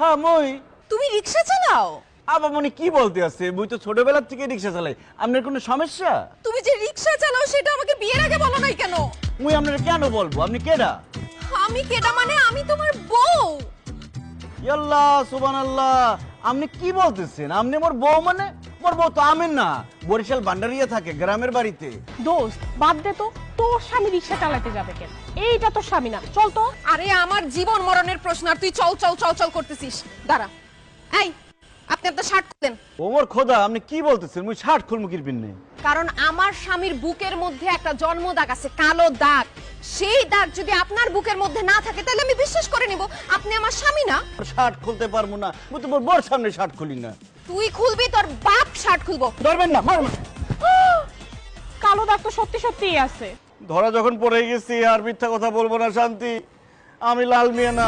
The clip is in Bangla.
হ্যাঁ মই। তুমি রিকশা চালাও? আবামনি কি বলতে আছে, মুই তো ছোটবেলা থেকে রিকশা চালাই। আপনার কোনো সমস্যা? তুমি যে রিকশা চালাও সেটা আমাকে বিয়ের আগে বলো নাই কেন? মুই আপনার কেন বলবো, আপনি কেডা? আমি কেডা মানে আমি তোমার বউ। ইয়াল্লাহ সুবহানাল্লাহ, আপনি কি বলতেছেন? আপনি মোর বউ মানে? মোর বউ তো আমেন না, বরিশাল ভান্ডারিয়া থাকে গ্রামের বাড়িতে। দোস্ত বাদ দে তো, তোর স্বামী রিক্সা চালাতে যাবে কেন? এইটা তোর স্বামী না, চল তো। আরে আমার জীবন মরণের প্রশ্ন আর তুই চল চল চল চল করতেছিস। দাঁড়া, এই আপনি আপনার শার্ট খুলেন। ওমর খোদা, আপনি কি বলতেছেন? মুই শার্ট খুলমু কিরবিন নেই। কারণ আমার স্বামীর বুকের মধ্যে একটা জন্ম দাগ আছে, কালো দাগ। সেই দাগ যদি আপনার বুকের মধ্যে না থাকে তাহলে আমি বিশ্বাস করে নিব আপনি আমার স্বামী না। শার্ট খুলতে পারবো না, মুই তো মোর বর সামনে শার্ট খুলি না। তুই খুলবি, তোর বাপ শার্ট খুলবো। ধরবেন না, মারবেন। কালো দাগ তো সত্যি সত্যিই আছে। ধরা যখন পড়ে গেছি আর মিথ্যা কথা বলবো না শান্তি। আমি লাল মিয়া না।